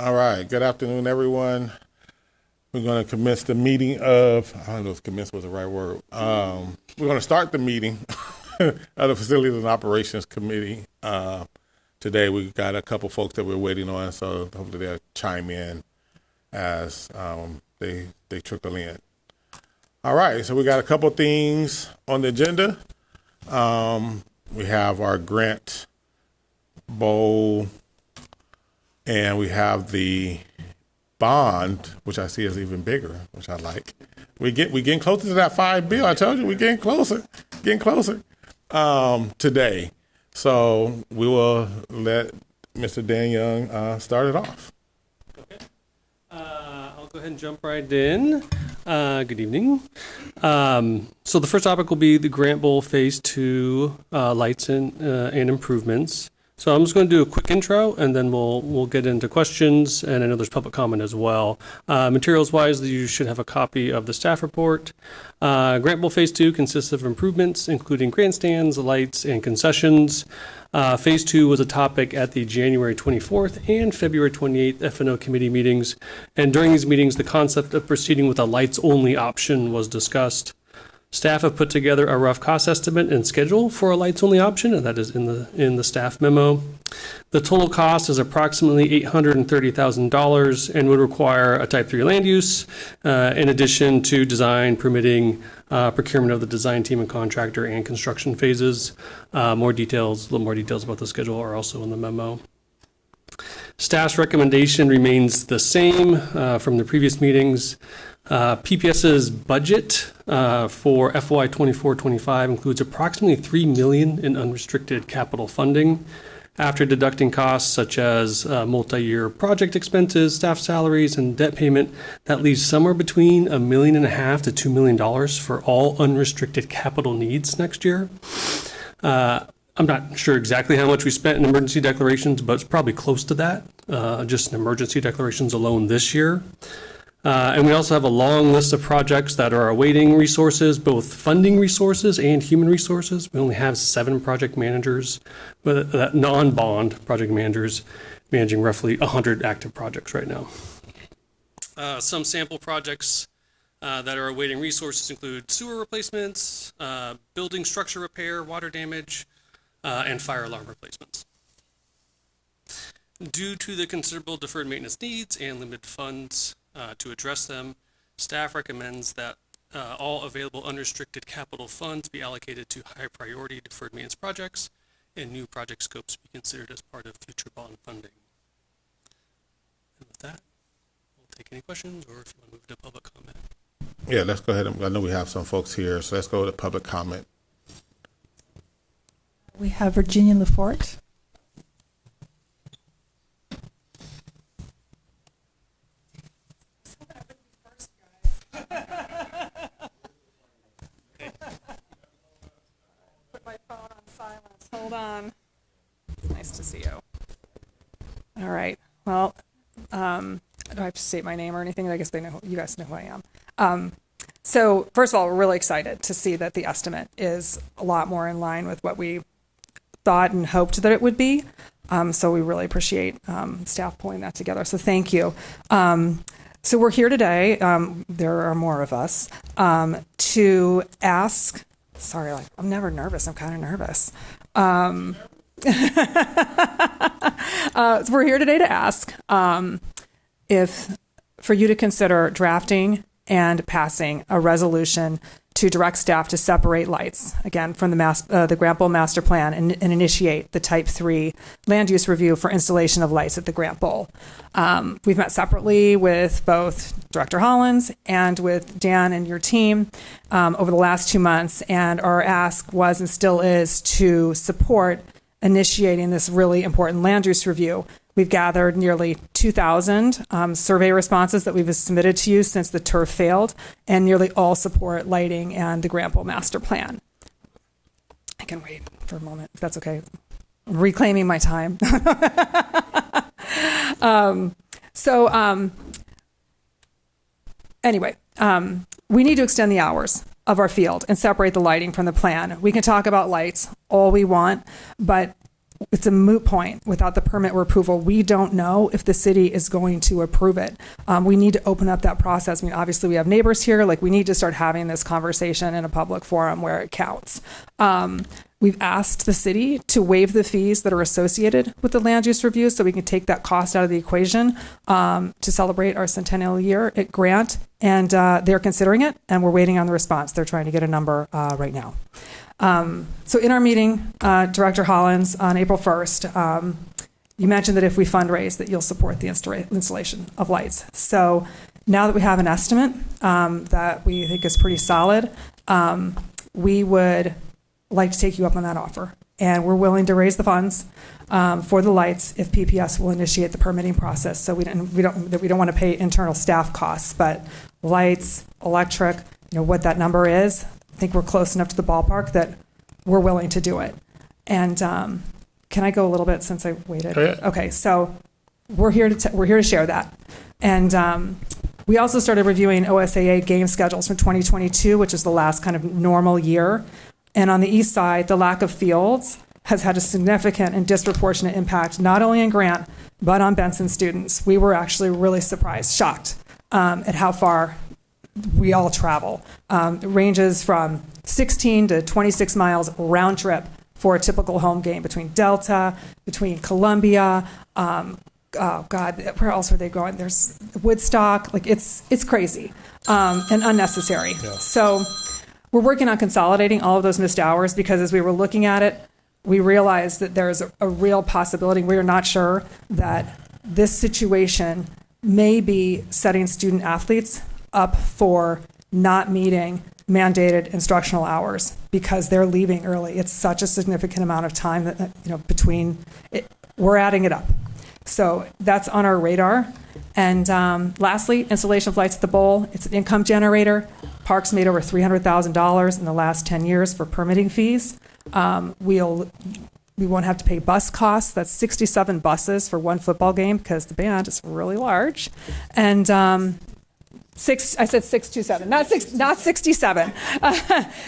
All right. Good afternoon, everyone. We're going to commence the meeting of, I don't know if commence was the right word. We're going to start the meeting of the Facilities and Operations Committee. Today we've got a couple folks that we're waiting on, so hopefully they'll chime in as they trickle in. All right, so we got a couple things on the agenda. We have our grant bowl, and we have the bond, which I see is even bigger, which I like. We getting closer to that $5 billion. I told you we're getting closer today. So we will let Mr. Dan Young start it off. Okay. I'll go ahead and jump right in. Good evening. So the first topic will be the Grant Bowl Phase 2 lights and improvements. So I'm just going to do a quick intro, and then we'll get into questions, and I know there's public comment as well. Materials-wise, you should have a copy of the staff report. Grant Bowl Phase 2 consists of improvements, including grandstands, lights, and concessions. Phase 2 was a topic at the January 24th and February 28th F&O committee meetings, and during these meetings, the concept of proceeding with a lights-only option was discussed. Staff have put together a rough cost estimate and schedule for a lights-only option, and that is in the staff memo. The total cost is approximately $830,000 and would require a Type 3 land use, in addition to design, permitting, procurement of the design team and contractor, and construction phases. A little more details about the schedule are also in the memo. Staff's recommendation remains the same from the previous meetings. PPS's budget for FY 24-25 includes approximately $3 million in unrestricted capital funding. After deducting costs such as multi-year project expenses, staff salaries, and debt payment, that leaves somewhere between $1.5 million to $2 million for all unrestricted capital needs next year. I'm not sure exactly how much we spent in emergency declarations, but it's probably close to that, just in emergency declarations alone this year. And we also have a long list of projects that are awaiting resources, both funding resources and human resources. We only have 7 project managers, non-bond project managers, managing roughly 100 active projects right now. Some sample projects that are awaiting resources include sewer replacements, building structure repair, water damage, and fire alarm replacements. Due to the considerable deferred maintenance needs and limited funds to address them, staff recommends that all available unrestricted capital funds be allocated to high priority deferred maintenance projects and new project scopes be considered as part of future bond funding. And with that, we'll take any questions, or if you want to move to public comment. Yeah, let's go ahead. I know we have some folks here, so let's go to public comment. We have Virginia Lafort. Put my phone on silence. Hold on. It's nice to see you. All right. Well, do I have to state my name or anything? I guess you guys know who I am. So first of all, we're really excited to see that the estimate is a lot more in line with what we thought and hoped that it would be. So we really appreciate staff pulling that together. So thank you. So we're here today, there are more of us, to ask, sorry, I'm never nervous, I'm kind of nervous. So we're here today to ask for you to consider drafting and passing a resolution to direct staff to separate lights, again, from the Grant Bowl Master Plan and initiate the Type 3 land use review for installation of lights at the Grant Bowl. We've met separately with both Director Hollins and with Dan and your team over the last 2 months, and our ask was and still is to support initiating this really important land use review. We've gathered nearly 2,000 survey responses that we've submitted to you since the turf failed, and nearly all support lighting and the Grant Bowl Master Plan. I can wait for a moment, if that's okay. I'm reclaiming my time. Anyway, we need to extend the hours of our field and separate the lighting from the plan. We can talk about lights all we want, but it's a moot point without the permit or approval. We don't know if the city is going to approve it. We need to open up that process. I mean, obviously we have neighbors here. Like, we need to start having this conversation in a public forum where it counts. We've asked the city to waive the fees that are associated with the land use review so we can take that cost out of the equation to celebrate our centennial year at Grant. And they're considering it, and we're waiting on the response. They're trying to get a number right now. So in our meeting, Director Hollins, on April 1st, you mentioned that if we fundraise, that you'll support the installation of lights. So now that we have an estimate that we think is pretty solid, we would like to take you up on that offer. And we're willing to raise the funds for the lights if PPS will initiate the permitting process. So we don't want to pay internal staff costs, but lights, electric, what that number is. I think we're close enough to the ballpark that we're willing to do it. And can I go a little bit since I waited? Oh, yeah. Okay, so we're here to share that. And we also started reviewing OSAA game schedules from 2022, which is the last kind of normal year. And on the east side, the lack of fields has had a significant and disproportionate impact, not only in Grant, but on Benson students. We were actually really surprised, shocked at how far we all travel. It ranges from 16 to 26 miles round trip for a typical home game between Delta, between Columbia, oh God, where else are they going? There's Woodstock. Like, it's crazy and unnecessary. Yeah. So we're working on consolidating all of those missed hours because as we were looking at it, we realized that there's a real possibility. We are not sure that this situation may be setting student athletes up for not meeting mandated instructional hours because they're leaving early. It's such a significant amount of time that, between it, we're adding it up. So that's on our radar. And lastly, installation of lights at the bowl. It's an income generator. Parks made over $300,000 in the last 10 years for permitting fees. We won't have to pay bus costs. That's 67 buses for one football game because the band is really large. And I said 627, not 67.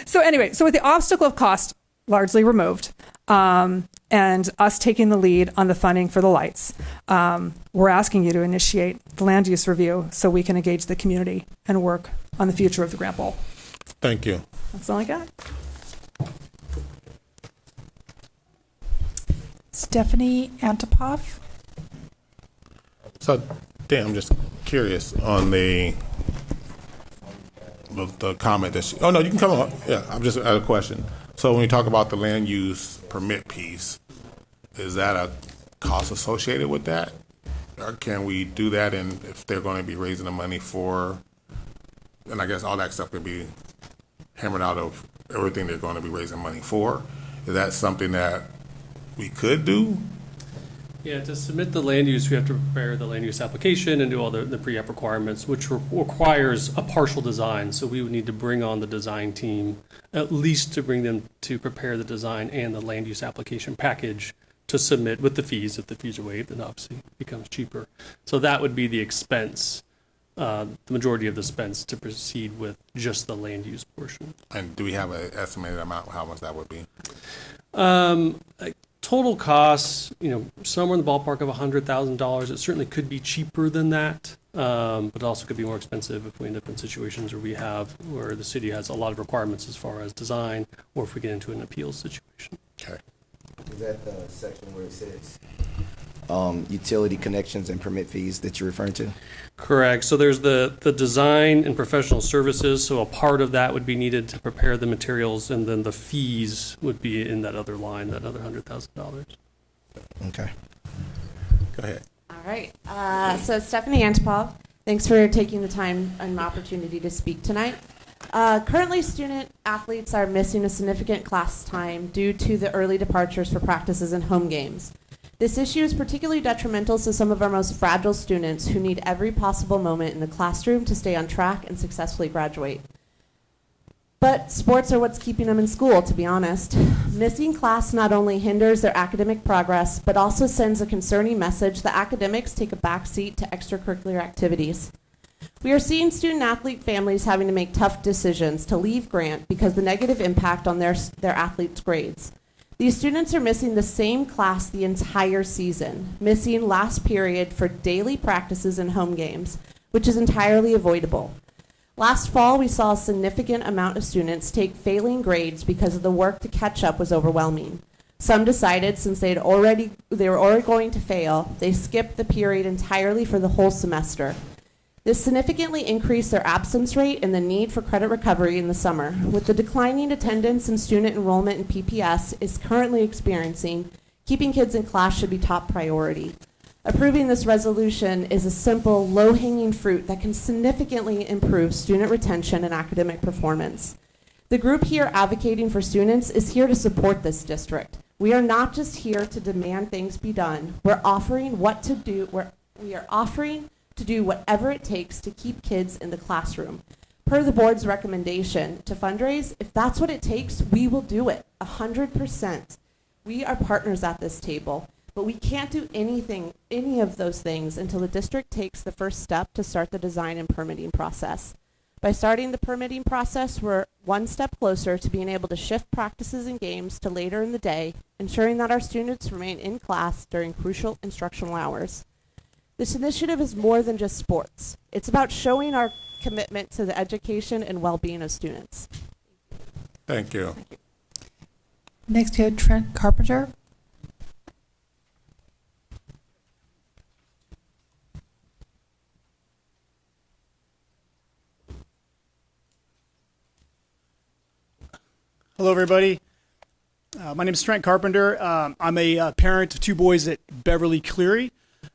So anyway, so with the obstacle of cost largely removed, and us taking the lead on the funding for the lights, we're asking you to initiate the land use review so we can engage the community and work on the future of the Grant Bowl. Thank you. That's all I got. Stephanie Antipov. So, Dan, I'm just curious on the comment that she, oh no, you can come on. Yeah, I'm just at a question. So when you talk about the land use permit piece, is that a cost associated with that? Or can we do that and if they're going to be raising the money for, and I guess all that stuff can be hammered out of everything they're going to be raising money for? Is that something that we could do? Yeah, to submit the land use, we have to prepare the land use application and do all the pre-app requirements, which requires a partial design. So we would need to bring on the design team, at least to bring them to prepare the design and the land use application package to submit with the fees. If the fees are waived, then obviously it becomes cheaper. So that would be the expense, the majority of the expense to proceed with just the land use portion. And do we have an estimated amount how much that would be? Total costs, somewhere in the ballpark of $100,000. It certainly could be cheaper than that, but it also could be more expensive if we end up in situations where the city has a lot of requirements as far as design, or if we get into an appeals situation. Okay. Is that the section where it says utility connections and permit fees that you're referring to? Correct. So there's the design and professional services. So a part of that would be needed to prepare the materials, and then the fees would be in that other line, that other $100,000. Okay. Go ahead. All right. So Stephanie Antipov, thanks for taking the time and opportunity to speak tonight. Currently, student athletes are missing a significant class time due to the early departures for practices and home games. This issue is particularly detrimental to some of our most fragile students who need every possible moment in the classroom to stay on track and successfully graduate. But sports are what's keeping them in school, to be honest. Missing class not only hinders their academic progress, but also sends a concerning message that academics take a backseat to extracurricular activities. We are seeing student-athlete families having to make tough decisions to leave Grant because of the negative impact on their athletes' grades. These students are missing the same class the entire season, missing last period for daily practices and home games, which is entirely avoidable. Last fall, we saw a significant amount of students take failing grades because of the work to catch up was overwhelming. Some decided, since they were already going to fail, they skipped the period entirely for the whole semester. This significantly increased their absence rate and the need for credit recovery in the summer. With the declining attendance and student enrollment in PPS is currently experiencing, keeping kids in class should be top priority. Approving this resolution is a simple, low-hanging fruit that can significantly improve student retention and academic performance. The group here advocating for students is here to support this district. We are not just here to demand things be done. We're offering what to do. We are offering to do whatever it takes to keep kids in the classroom. Per the board's recommendation to fundraise, if that's what it takes, we will do it, 100%. We are partners at this table, but we can't do any of those things until the district takes the first step to start the design and permitting process. By starting the permitting process, we're one step closer to being able to shift practices and games to later in the day, ensuring that our students remain in class during crucial instructional hours. This initiative is more than just sports. It's about showing our commitment to the education and well-being of students. Thank you. Next, we have Trent Carpenter. Hello, everybody. My name is Trent Carpenter. I'm a parent of two boys at Beverly Cleary.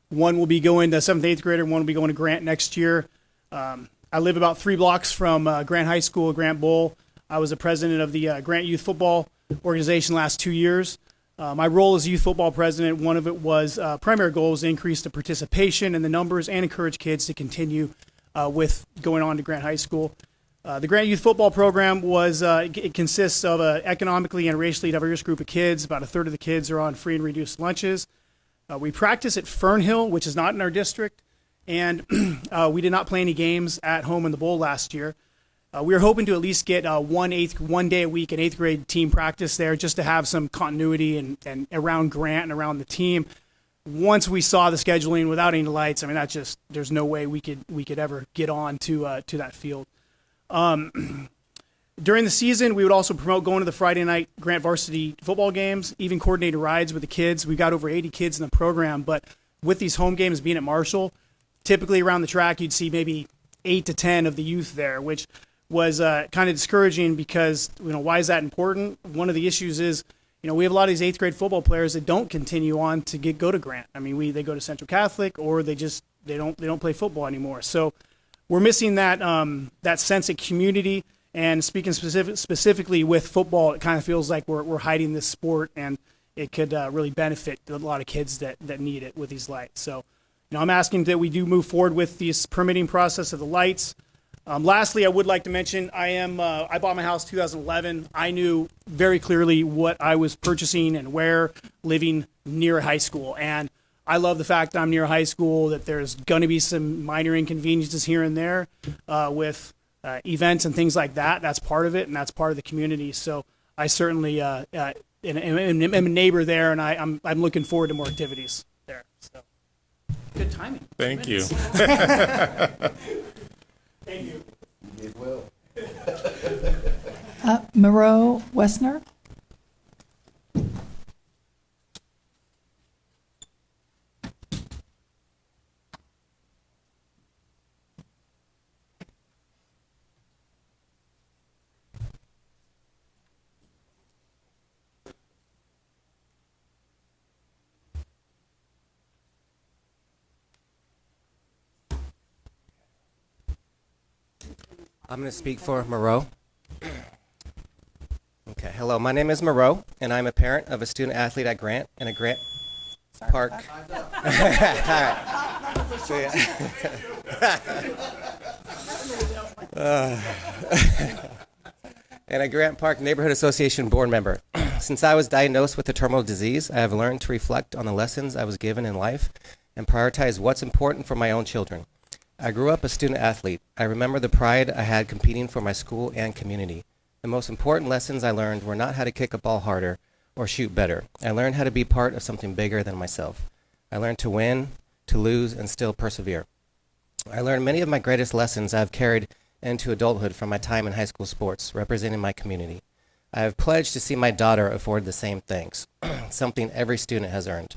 One will be going to 7th, 8th grader, and one will be going to Grant next year. I live about 3 blocks from Grant High School, Grant Bowl. I was the president of the Grant Youth Football Organization last 2 years. My role as youth football president, one of it was primary goal was to increase the participation and the numbers and encourage kids to continue with going on to Grant High School. The Grant Youth Football Program it consists of an economically and racially diverse group of kids. About a third of the kids are on free and reduced lunches. We practice at Fernhill, which is not in our district, and we did not play any games at home in the bowl last year. We were hoping to at least get one day a week an 8th grade team practice there just to have some continuity and around Grant and around the team. Once we saw the scheduling without any lights, I mean, there's no way we could ever get on to that field. During the season, we would also promote going to the Friday night Grant varsity football games, even coordinated rides with the kids. We got over 80 kids in the program, but with these home games being at Marshall, typically around the track, you'd see maybe 8 to 10 of the youth there, which was kind of discouraging because, why is that important? One of the issues is, we have a lot of these 8th grade football players that don't continue on to go to Grant. I mean, they go to Central Catholic or they don't play football anymore. So we're missing that sense of community. And speaking specifically with football, it kind of feels like we're hiding this sport, and it could really benefit a lot of kids that need it with these lights. So, I'm asking that we do move forward with this permitting process of the lights. Lastly, I would like to mention I bought my house 2011. I knew very clearly what I was purchasing and where, living near a high school. And I love the fact that I'm near a high school, that there's going to be some minor inconveniences here and there with events and things like that. That's part of it, and that's part of the community. So I certainly am a neighbor there, and I'm looking forward to more activities there. So good timing. Thank you. Thank you. You did well. Moreau Wessner. I'm going to speak for Moreau. Okay, hello, my name is Moreau, and I'm a parent of a student athlete at Grant and a Grant Park. All right. So, and a Grant Park Neighborhood Association board member. Since I was diagnosed with a terminal disease, I have learned to reflect on the lessons I was given in life and prioritize what's important for my own children. I grew up a student athlete. I remember the pride I had competing for my school and community. The most important lessons I learned were not how to kick a ball harder or shoot better. I learned how to be part of something bigger than myself. I learned to win, to lose, and still persevere. I learned many of my greatest lessons I've carried into adulthood from my time in high school sports, representing my community. I have pledged to see my daughter afford the same things, something every student has earned.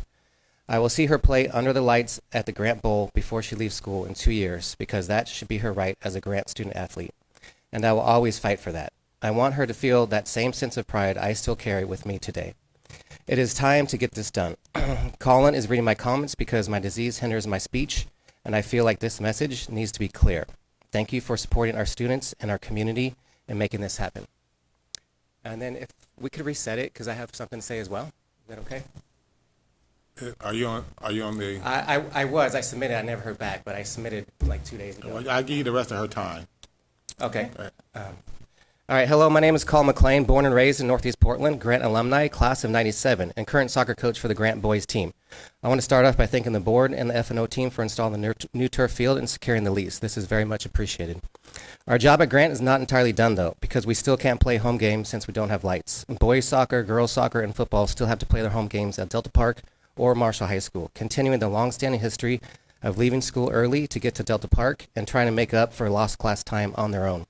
I will see her play under the lights at the Grant Bowl before she leaves school in 2 years, because that should be her right as a Grant student athlete. And I will always fight for that. I want her to feel that same sense of pride I still carry with me today. It is time to get this done. Colin is reading my comments because my disease hinders my speech, and I feel like this message needs to be clear. Thank you for supporting our students and our community and making this happen. And then if we could reset it, because I have something to say as well. Is that okay? Are you on the? I submitted. I never heard back, but I submitted like 2 days ago. Well, I'll give you the rest of her time. Okay. All right. All right. Hello, my name is Carl McLean, born and raised in Northeast Portland, Grant alumni, class of 97, and current soccer coach for the Grant boys team. I want to start off by thanking the board and the F&O team for installing the new turf field and securing the lease. This is very much appreciated. Our job at Grant is not entirely done, though, because we still can't play home games since we don't have lights. Boys soccer, girls soccer, and football still have to play their home games at Delta Park or Marshall High School, continuing the long-standing history of leaving school early to get to Delta Park and trying to make up for lost class time on their own.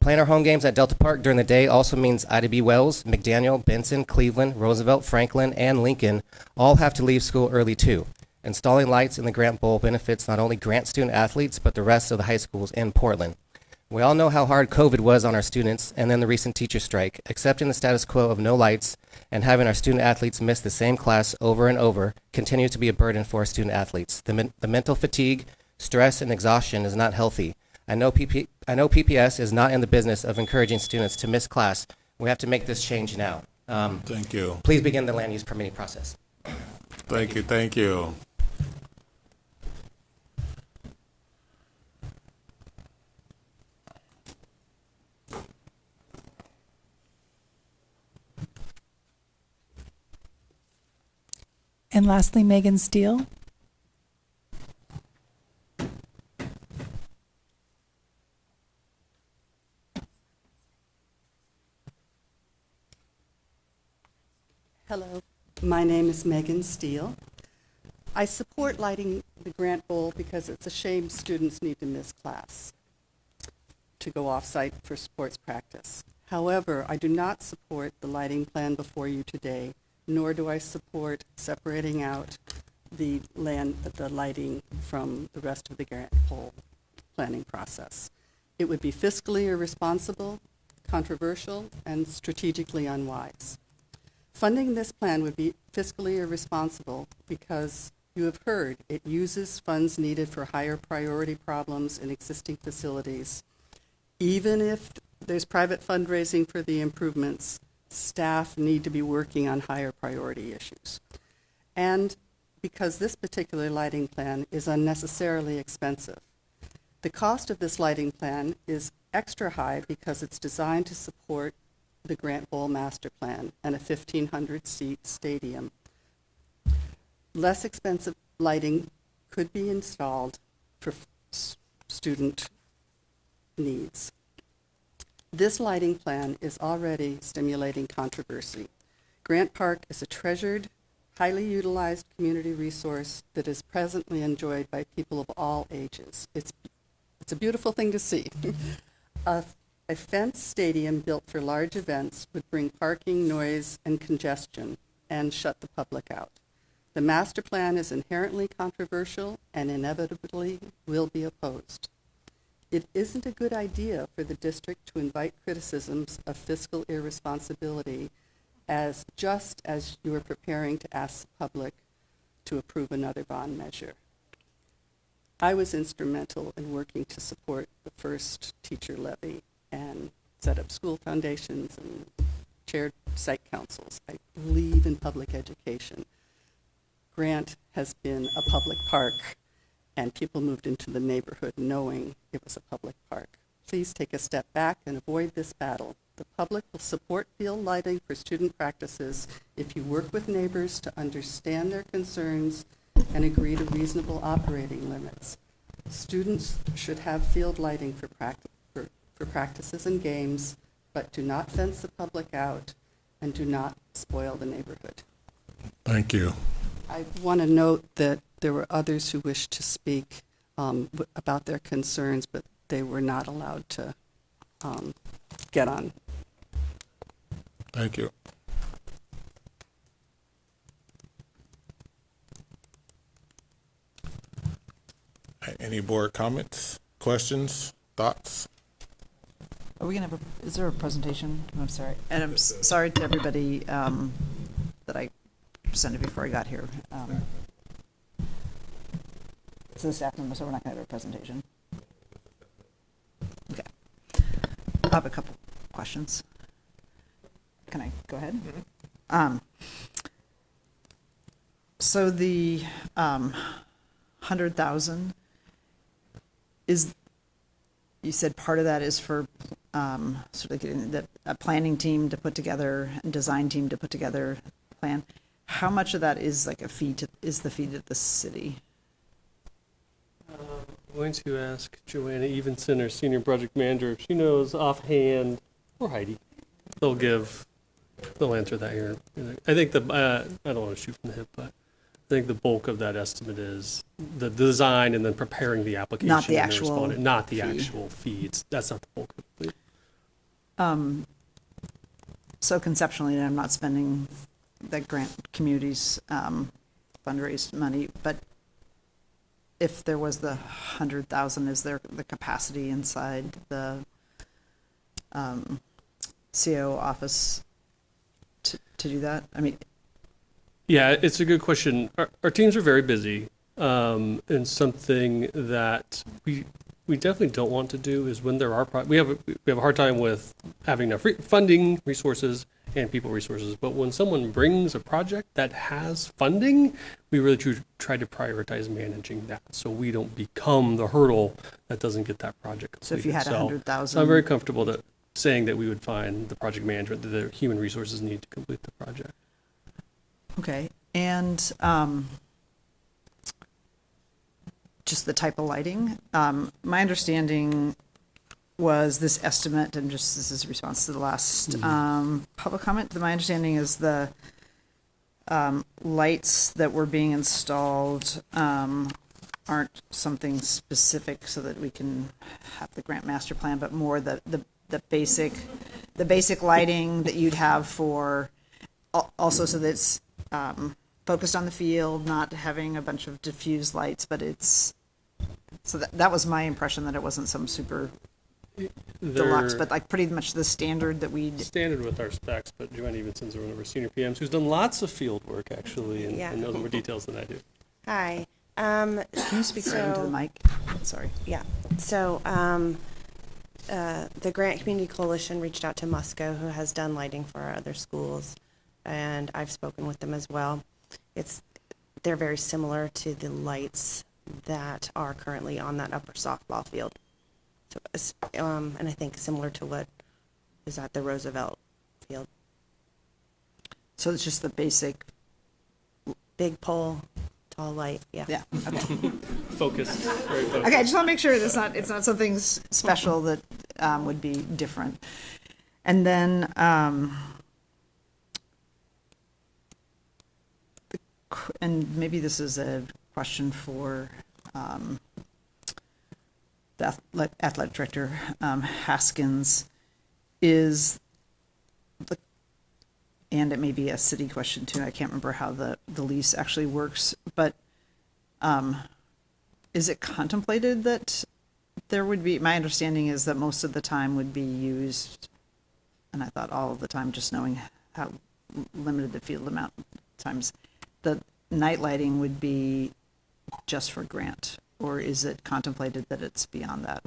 Playing our home games at Delta Park during the day also means Ida B. Wells, McDaniel, Benson, Cleveland, Roosevelt, Franklin, and Lincoln all have to leave school early too. Installing lights in the Grant Bowl benefits not only Grant student athletes, but the rest of the high schools in Portland. We all know how hard COVID was on our students, and then the recent teacher strike. Accepting the status quo of no lights and having our student athletes miss the same class over and over continues to be a burden for our student athletes. The mental fatigue, stress, and exhaustion is not healthy. I know PPS is not in the business of encouraging students to miss class. We have to make this change now. Thank you. Please begin the land use permitting process. Thank you. Thank you. And lastly, Megan Steele. Hello, my name is Megan Steele. I support lighting the Grant Bowl because it's a shame students need to miss class to go off-site for sports practice. However, I do not support the lighting plan before you today, nor do I support separating out the lighting from the rest of the Grant Bowl planning process. It would be fiscally irresponsible, controversial, and strategically unwise. Funding this plan would be fiscally irresponsible because you have heard it uses funds needed for higher priority problems in existing facilities. Even if there's private fundraising for the improvements, staff need to be working on higher priority issues. And because this particular lighting plan is unnecessarily expensive. The cost of this lighting plan is extra high because it's designed to support the Grant Bowl master plan and a 1,500-seat stadium. Less expensive lighting could be installed for student needs. This lighting plan is already stimulating controversy. Grant Park is a treasured, highly utilized community resource that is presently enjoyed by people of all ages. It's a beautiful thing to see. A fenced stadium built for large events would bring parking, noise, and congestion and shut the public out. The master plan is inherently controversial and inevitably will be opposed. It isn't a good idea for the district to invite criticisms of fiscal irresponsibility just as you are preparing to ask the public to approve another bond measure. I was instrumental in working to support the first teacher levy and set up school foundations and chaired site councils. I believe in public education. Grant has been a public park, and people moved into the neighborhood knowing it was a public park. Please take a step back and avoid this battle. The public will support field lighting for student practices if you work with neighbors to understand their concerns and agree to reasonable operating limits. Students should have field lighting for practices and games, but do not fence the public out and do not spoil the neighborhood. Thank you. I want to note that there were others who wished to speak about their concerns, but they were not allowed to get on. Thank you. Any board comments, questions, thoughts? Are we gonna have is there a presentation? I'm sorry. And I'm sorry to everybody that I presented before I got here. It's the staff member, so we're not gonna have a presentation. Okay. I have a couple questions. Can I go ahead? So the 100,000 is, you said part of that is for sort of getting a planning team to put together and design team to put together a plan. How much of that is like a fee to the fee to the city? I'm going to ask Joanna Evenson, our senior project manager, if she knows offhand, or Heidi. They'll answer that here. I think I don't want to shoot from the hip, but I think the bulk of that estimate is the design and then preparing the application. Not the and then actual responding. Not the fee. actual fee. That's not the bulk of it. So conceptually, I'm not spending the grant communities fundraised money, but if there was the 100,000, is there the capacity inside the CO office to do that? I mean, Yeah, it's a good question. Our teams are very busy, and something that we definitely don't want to do is when there are we have a hard time with having enough funding, resources, and people resources. But when someone brings a project that has funding, we really try to prioritize managing that, so we don't become the hurdle that doesn't get that project completed. so if you had 100,000, So I'm very comfortable saying that we would find the project management, the human resources need to complete the project. okay, and just the type of lighting. My understanding was this estimate, and just this is a response to the last public comment. My understanding is the lights that were being installed aren't something specific so that we can have the grant master plan, but more the basic lighting that you'd have for also so that it's focused on the field, not having a bunch of diffused lights, but it's so that was my impression, that it wasn't some super deluxe, but like pretty much the standard that we Standard with our specs, but Joanna Evenson's one of our senior PMs who's done lots of field work actually and knows more details than I do. Hi. Can you speak right into the mic? Sorry. Yeah. So the Grant Community Coalition reached out to Musco, who has done lighting for our other schools, and I've spoken with them as well. They're very similar to the lights that are currently on that upper softball field. So, and I think similar to what is at the Roosevelt field. So it's just the basic. Big pole, tall light. Yeah. Yeah. Okay. Focused. Very focused. Okay. I just want to make sure it's not something special that would be different. And then and maybe this is a question for the athletic director, Haskins, and it may be a city question too. I can't remember how the lease actually works, but is it contemplated that there would be, my understanding is that most of the time would be used, and I thought all of the time, just knowing how limited the field amount of times, the night lighting would be just for grant, or is it contemplated that it's beyond that?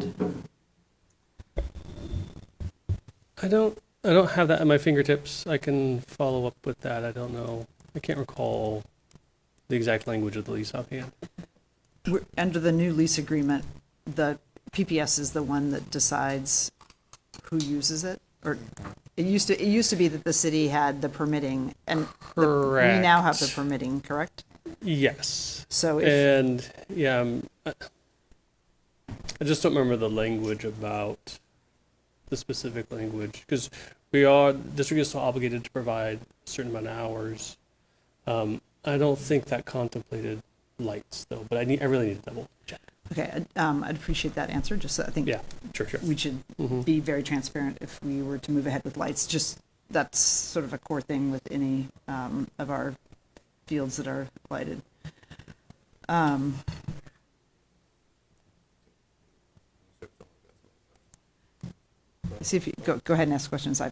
I don't have that at my fingertips. I can follow up with that. I don't know. I can't recall the exact language of the lease offhand. Under the new lease agreement, the PPS is the one that decides who uses it, or it used to be that the city had the permitting, and we now have the permitting, correct? Yes. So I just don't remember the language about the specific language, because the district is still obligated to provide a certain amount of hours. I don't think that contemplated lights though, but I really need to double check. Okay, I'd appreciate that answer. Just I think Yeah, sure. we should be very transparent if we were to move ahead with lights. Just that's sort of a core thing with any of our fields that are lighted. See if you go ahead and ask questions. I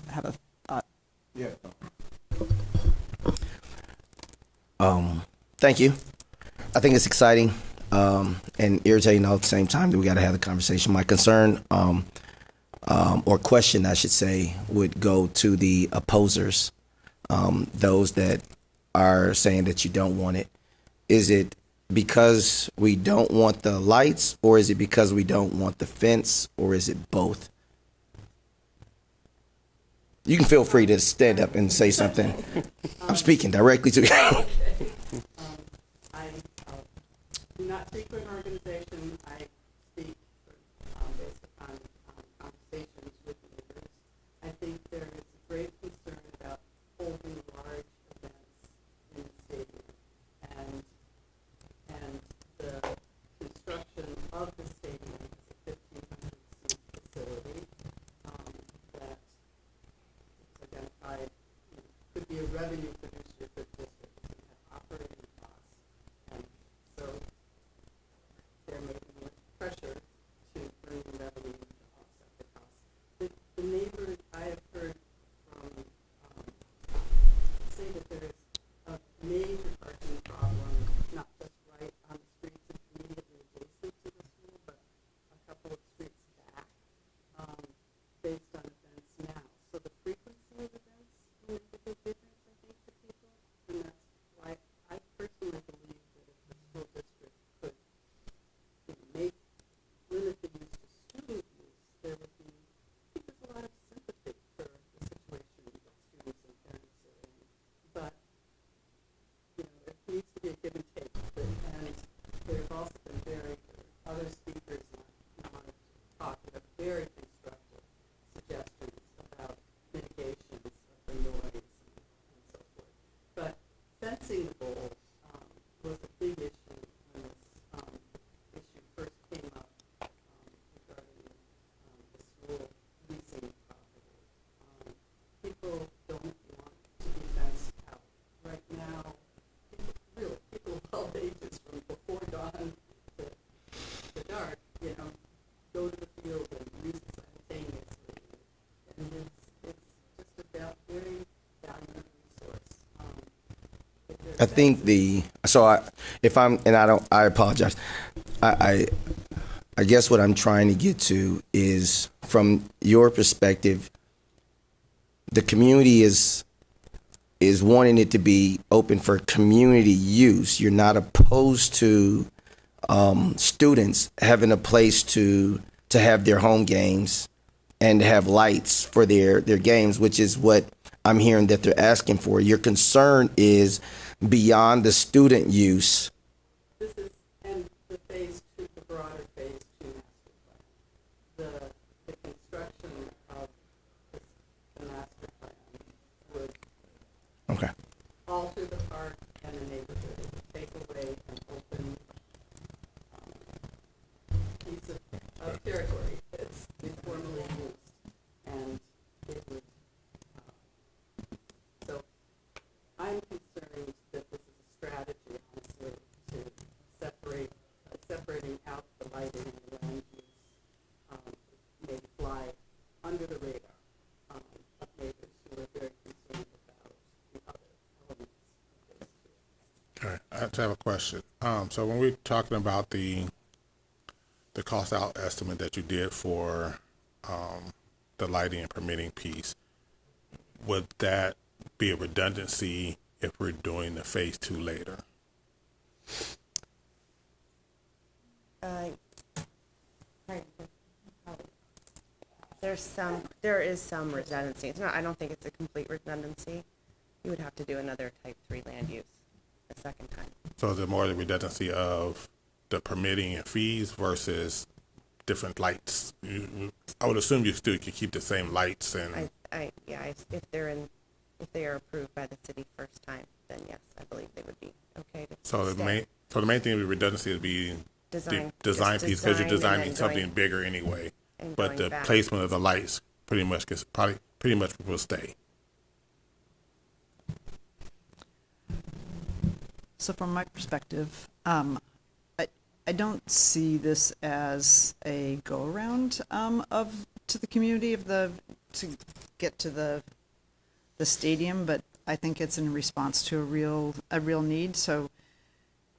have a thought. Yeah. Thank you. I think it's exciting and irritating all at the same time that we got to have the conversation. My concern, or question, I should say, would go to the opposers, those that are saying that you don't want it. Is it because we don't want the lights, or is it because we don't want the fence, or is it both? You can feel free to stand up and say something. I'm speaking directly to you. I do not speak for an organization. I speak based upon conversations with neighbors. I think there is a great concern about holding large events in the stadium, and the construction of the stadium is a 1,500-seat facility that is identified could be a revenue producer for the district and have operating costs. And so there may be much pressure to bring revenue to offset the costs. The neighbors I have heard from say that there is a major parking problem, not just right on the streets immediately adjacent to the school, but a couple of streets back, based on events now. So the frequency of events will make a big difference, I think, to people, and that's why I personally believe that if the school district could limit the use to student use, there would be, I think there's a lot of sympathy for the situation that students and parents are in, but it needs to be a give and take. And there have also been other speakers on talk that are very constructive suggestions about mitigations of the noise and so forth. But fencing the bowl was a big issue when this issue first came up regarding the school leasing property. People don't want to be fenced out. Right now, people of all ages, from before dawn to the dark, go to the field and use it simultaneously. And it's just a very valuable resource. I think I apologize. I guess what I'm trying to get to is, from your perspective, the community is wanting it to be open for community use. You're not opposed to students having a place to have their home games and have lights for their games, which is what I'm hearing that they're asking for. Your concern is beyond the student use. This is, and the phase two, the broader phase two master plan. The construction of the master plan would alter the park and the neighborhood. It would take away an open piece of territory that's informally used, and it would. So I'm concerned that this is a strategy, honestly, to separating out the lighting and the land use, may fly under the radar of neighbors who are very concerned about the other elements of this too. All right, I have to have a question. So when we're talking about the cost out estimate that you did for the lighting and permitting piece, would that be a redundancy if we're doing the phase two later? There is some redundancy. It's not. I don't think it's a complete redundancy. You would have to do another type 3 land use a second time. So is it more the redundancy of the permitting and fees versus different lights? I would assume you still can keep the same lights and, If they are approved by the city first time, then yes, I believe they would be okay to so the stay. main thing with redundancy would be Design, the design just piece, because you're design and designing then something going- bigger anyway. and But going the back. placement of the lights pretty much will stay. So from my perspective, I don't see this as a go around to the community to get to the stadium, but I think it's in response to a real need. So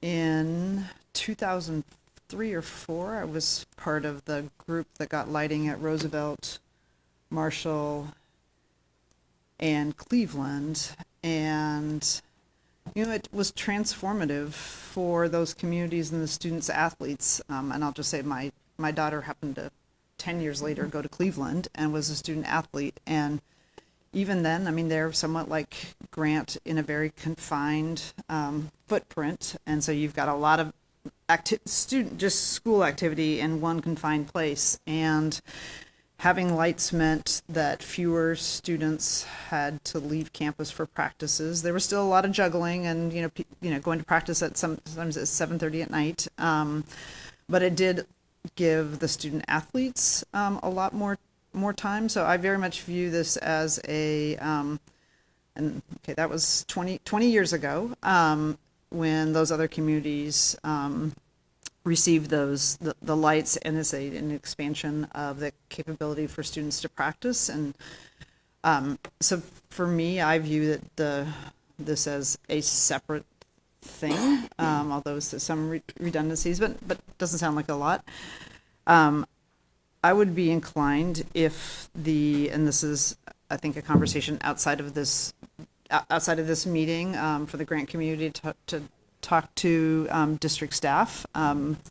in 2003 or 4, I was part of the group that got lighting at Roosevelt, Marshall, and Cleveland, and it was transformative for those communities and the students, athletes. And I'll just say my daughter happened to 10 years later go to Cleveland and was a student athlete. And even then, I mean, they're somewhat like Grant in a very confined footprint. And so you've got a lot of just school activity in one confined place. And having lights meant that fewer students had to leave campus for practices. There was still a lot of juggling and, going to practice at sometimes at 7:30 at night. But it did give the student athletes a lot more time. So I very much view this as that was 20 years ago when those other communities received the lights, and it's an expansion of the capability for students to practice. And so for me, I view this as a separate thing, although there's some redundancies, but doesn't sound like a lot. I would be inclined if and this is, I think, a conversation outside of this meeting for the Grant community to talk to district staff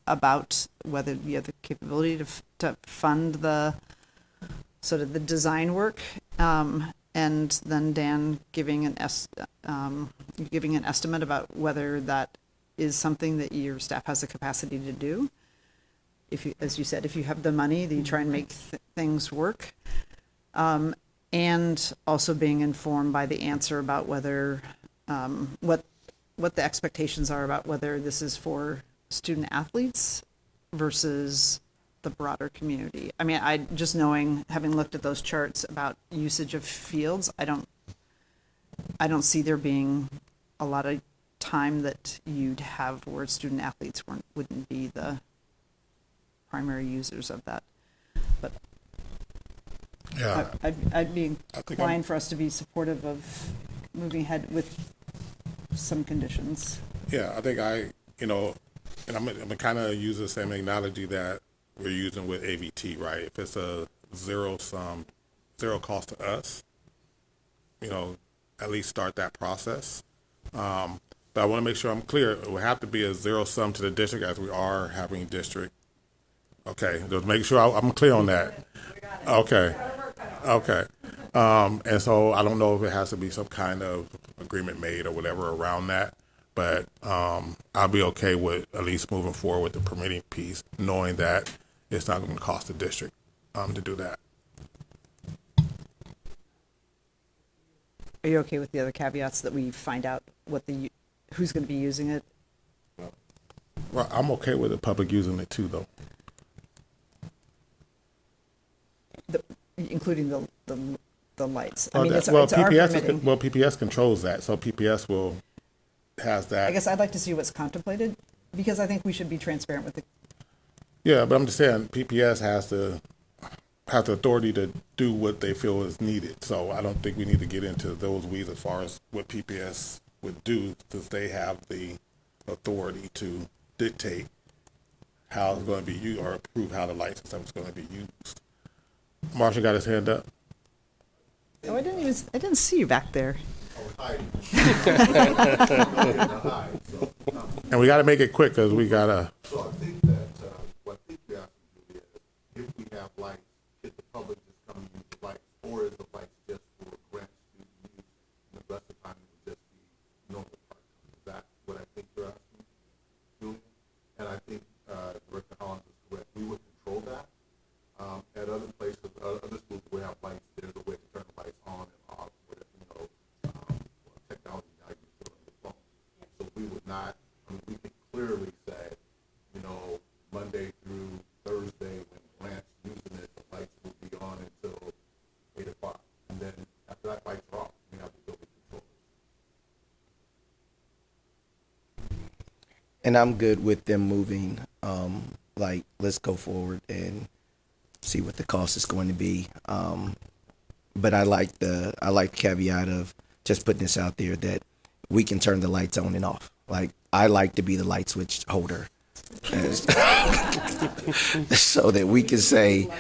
about whether you have the capability to fund the sort of the design work, and then Dan giving an estimate about whether that is something that your staff has the capacity to do. If you, as you said, if you have the money, then you try and make things work, and also being informed by the answer about whether what the expectations are about whether this is for student athletes versus the broader community. I mean, just knowing, having looked at those charts about usage of fields, I don't see there being a lot of time that you'd have where student athletes wouldn't be the primary users of that. But Yeah. I'd be inclined for us to be supportive of moving ahead with some conditions. Yeah, I think and I'm gonna kind of use the same analogy that we're using with AVT, right? If it's a zero cost to us, at least start that process. But I want to make sure I'm clear. It will have to be a zero sum to the district, as we are having district. Okay, just make sure I'm clear on that. Okay. And so I don't know if it has to be some kind of agreement made or whatever around that, but I'll be okay with at least moving forward with the permitting piece, knowing that it's not going to cost the district to do that. Are you okay with the other caveats that we find out who's going to be using it? Well, I'm okay with the public using it too, though. Including the lights. I Well, mean, it's well, our permitting. PPS controls that, so PPS has that. I guess I'd like to see what's contemplated, because I think we should be transparent with the. Yeah, but I'm just saying PPS has the authority to do what they feel is needed. So I don't think we need to get into those weeds as far as what PPS would do, since they have the authority to dictate how it's going to be used or approve how the lights and stuff is going to be used. Marshall got his hand up. Oh, I didn't see you back there. And we got to make it quick because we got to. So I think that what PPS can do is, if we have lights, if the public just come and use the lights, or is the lights just for grant student use, and the rest of the time it would just be normal part-time? Is that what I think you're asking, Julian? And I think Director Hollins is correct. We would control that. At other places, and I'm good with them moving. Like, let's go forward and see what the cost is going to be. But I like the caveat of just putting this out there that we can turn the lights on and off. Like, I like to be the light switch holder, so that we can say,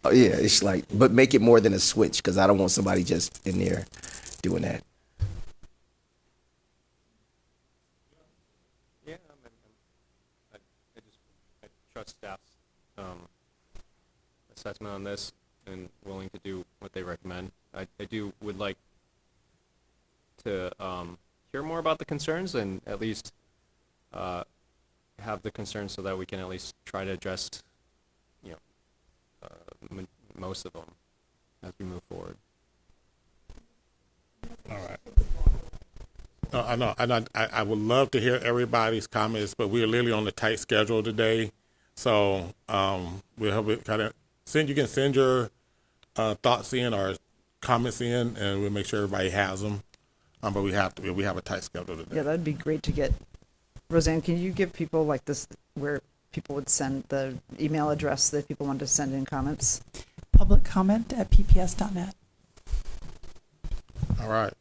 oh, yeah, it's like, but make it more than a switch, because I don't want somebody just in there doing that. Yeah, I trust staff's assessment on this and willing to do what they recommend. I would like to hear more about the concerns and at least have the concerns so that we can at least try to address, most of them as we move forward. All right. I would love to hear everybody's comments, but we're literally on a tight schedule today. So we'll have it kind of you can send your thoughts in or comments in, and we'll make sure everybody has them. But we have a tight schedule today. Yeah, that'd be great to get. Roseanne, can you give people like this where people would send the email address that people want to send in comments? Public comment at pps.net. All right.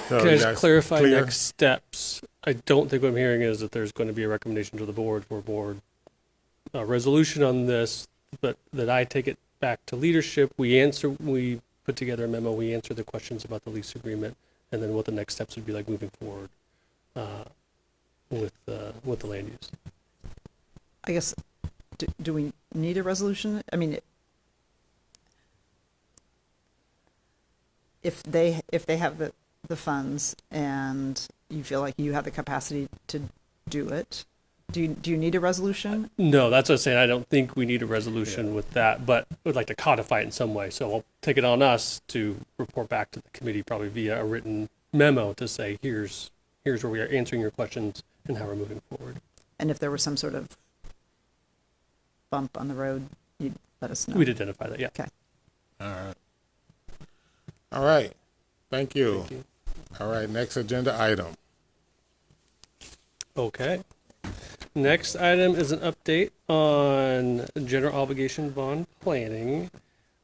So Can I you just guys clarify clear? next steps? I don't think what I'm hearing is that there's going to be a recommendation to the board for board resolution on this, but that I take it back to leadership. We put together a memo. We answer the questions about the lease agreement, and then what the next steps would be like moving forward with the land use. I guess, do we need a resolution? I mean, if they have the funds and you feel like you have the capacity to do it, do you need a resolution? No, that's what I'm saying. I don't think we need a resolution with that, but would like to codify it in some way. So I'll take it on us to report back to the committee, probably via a written memo to say, here's where we are answering your questions and how we're moving forward. And if there was some sort of bump on the road, you'd let us know. We'd identify that, yeah. Okay. All right. Thank you. All right. Next agenda item. Okay. Next item is an update on general obligation bond planning.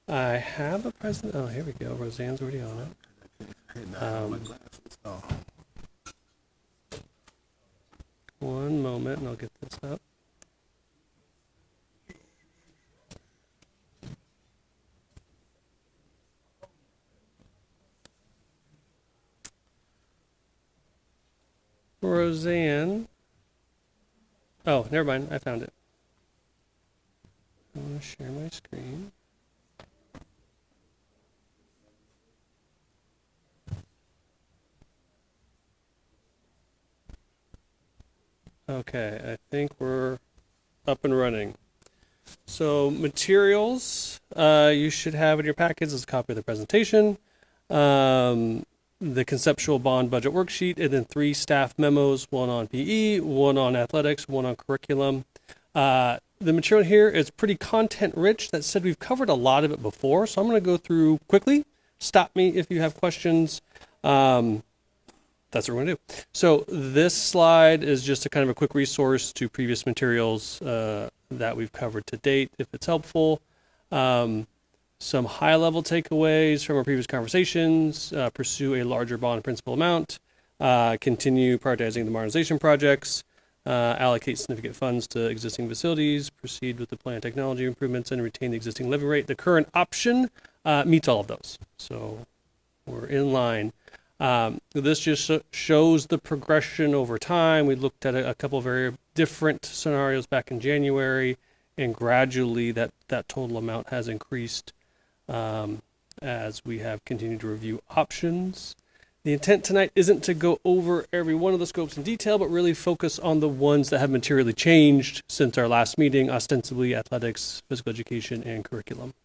I have a present. Oh, here we go. Roseanne's already on it. One moment, and I'll get this up. Roseanne. Oh, never mind. I found it. I'm going to share my screen. Okay, I think we're up and running. So materials, you should have in your packets is a copy of the presentation, the conceptual bond budget worksheet, and then 3 staff memos, one on PE, one on athletics, one on curriculum. The material here is pretty content rich. That said, we've covered a lot of it before, so I'm going to go through quickly. Stop me if you have questions. That's what we're going to do. So this slide is just a kind of a quick resource to previous materials that we've covered to date, if it's helpful. Some high-level takeaways from our previous conversations: pursue a larger bond principal amount, continue prioritizing the modernization projects, allocate significant funds to existing facilities, proceed with the planned technology improvements, and retain the existing levy rate. The current option meets all of those, so we're in line. This just shows the progression over time. We looked at a couple of very different scenarios back in January, and gradually that total amount has increased as we have continued to review options. The intent tonight isn't to go over every one of the scopes in detail, but really focus on the ones that have materially changed since our last meeting, ostensibly athletics, physical education, and curriculum.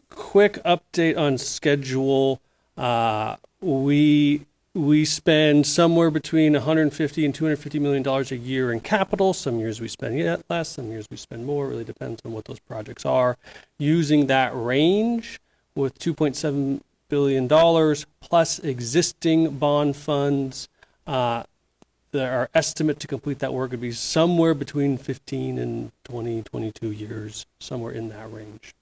Quick update on schedule. We spend somewhere between $150 and $250 million a year in capital. Some years we spend less, some years we spend more. It really depends on what those projects are. Using that range with $2.7 billion plus existing bond funds, Our estimate to complete that work would be somewhere between 15 and 20, 22 years, somewhere in that range.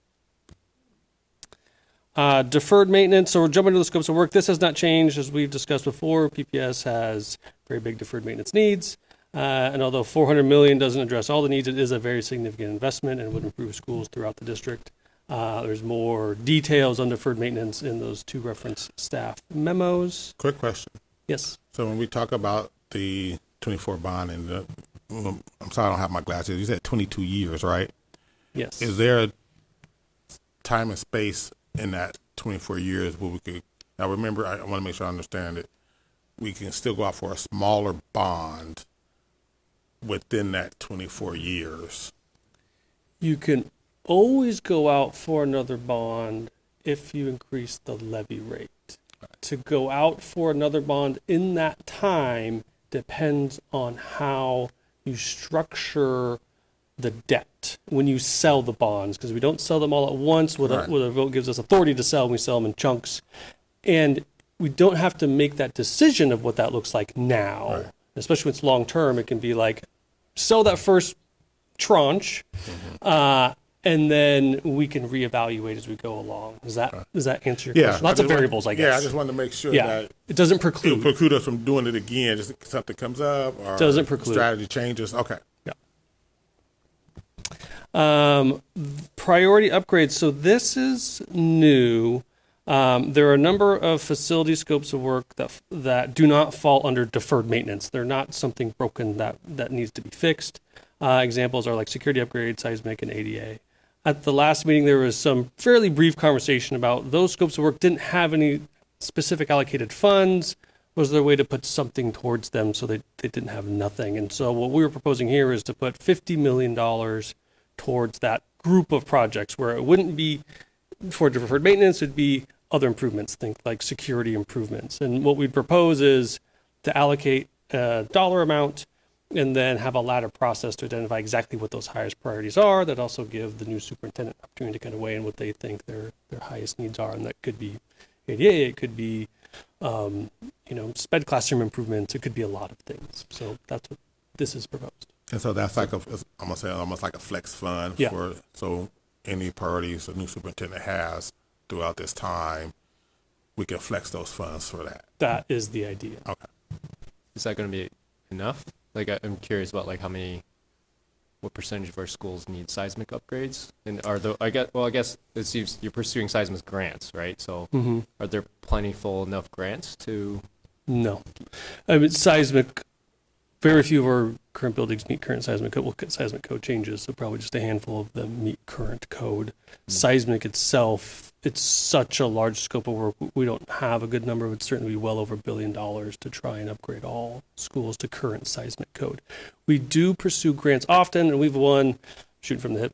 Deferred maintenance, so we're jumping to the scopes of work. This has not changed. As we've discussed before, PPS has very big deferred maintenance needs. And although $400 million doesn't address all the needs, it is a very significant investment and would improve schools throughout the district. There's more details on deferred maintenance in those two reference staff memos. Quick question. Yes. So when we talk about the 24 bond and I'm sorry I don't have my glasses. You said 22 years, right? Yes. Is there a time and space in that 24 years where we could, now remember, I want to make sure I understand it, we can still go out for a smaller bond within that 24 years? You can always go out for another bond if you increase the levy rate. To go out for another bond in that time depends on how you structure the debt when you sell the bonds, because we don't sell them all at once. With Right. a vote gives us authority to sell, and we sell them in chunks. And we don't have to make that decision of what that looks like now. Right. Especially when it's long term, it can be like, sell that first tranche, and then we can reevaluate as we go along. Does that answer your question? Lots of variables, I guess. Yeah, I just wanted to make sure Yeah. that It doesn't it preclude. would preclude us from doing it again, just if something comes up or Doesn't preclude. strategy changes. Okay. Priority upgrades. So this is new. There are a number of facility scopes of work that do not fall under deferred maintenance. They're not something broken that needs to be fixed. Examples are like security upgrades, seismic, and ADA. At the last meeting, there was some fairly brief conversation about those scopes of work didn't have any specific allocated funds. Was there a way to put something towards them so they didn't have nothing? And so what we were proposing here is to put $50 million towards that group of projects where it wouldn't be for deferred maintenance, it'd be other improvements, think like security improvements. And what we'd propose is to allocate a dollar amount and then have a ladder process to identify exactly what those highest priorities are that also give the new superintendent opportunity to kind of weigh in what they think their highest needs are. And that could be ADA, it could be, sped classroom improvements, it could be a lot of things. So that's what this is proposed. And so that's like I'm gonna say almost like a flex fund Yeah. for so any priorities a new superintendent has throughout this time, we can flex those funds for that. That is the idea. Okay. Is that going to be enough? Like, I'm curious about like what percentage of our schools need seismic upgrades? And I guess it seems you're pursuing seismic grants, right? So are there plentiful enough grants to? No. I mean, seismic, very few of our current buildings meet current seismic code. Well, seismic code changes, so probably just a handful of them meet current code. Seismic itself, it's such a large scope of work. We don't have a good number. It would certainly be well over $1 billion to try and upgrade all schools to current seismic code. We do pursue grants often, and we've won, shooting from the hip,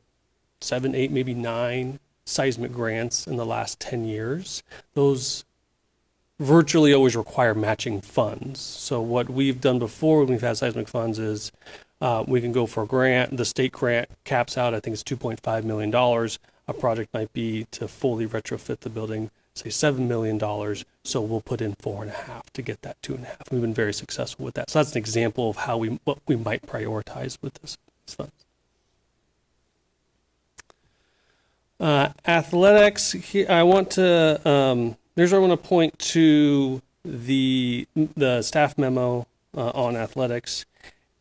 7, 8, maybe 9 seismic grants in the last 10 years. Those virtually always require matching funds. So what we've done before when we've had seismic funds is we can go for a grant. The state grant caps out, I think it's $2.5 million. A project might be to fully retrofit the building, say $7 million. So we'll put in 4.5 to get that 2.5. We've been very successful with that. So that's an example of how what we might prioritize with these funds. Athletics, I want to, here's where I want to point to the staff memo on athletics.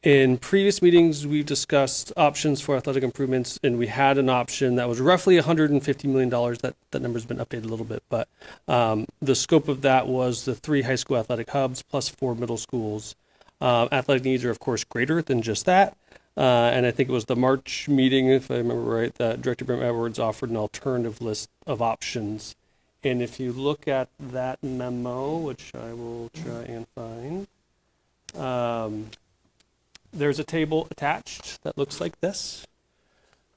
In previous meetings, we've discussed options for athletic improvements, and we had an option that was roughly $150 million. That number's been updated a little bit, but the scope of that was the 3 high school athletic hubs plus 4 middle schools. Athletic needs are, of course, greater than just that. And I think it was the March meeting, if I remember right, that Director Brent Edwards offered an alternative list of options. And if you look at that memo, which I will try and find, there's a table attached that looks like this.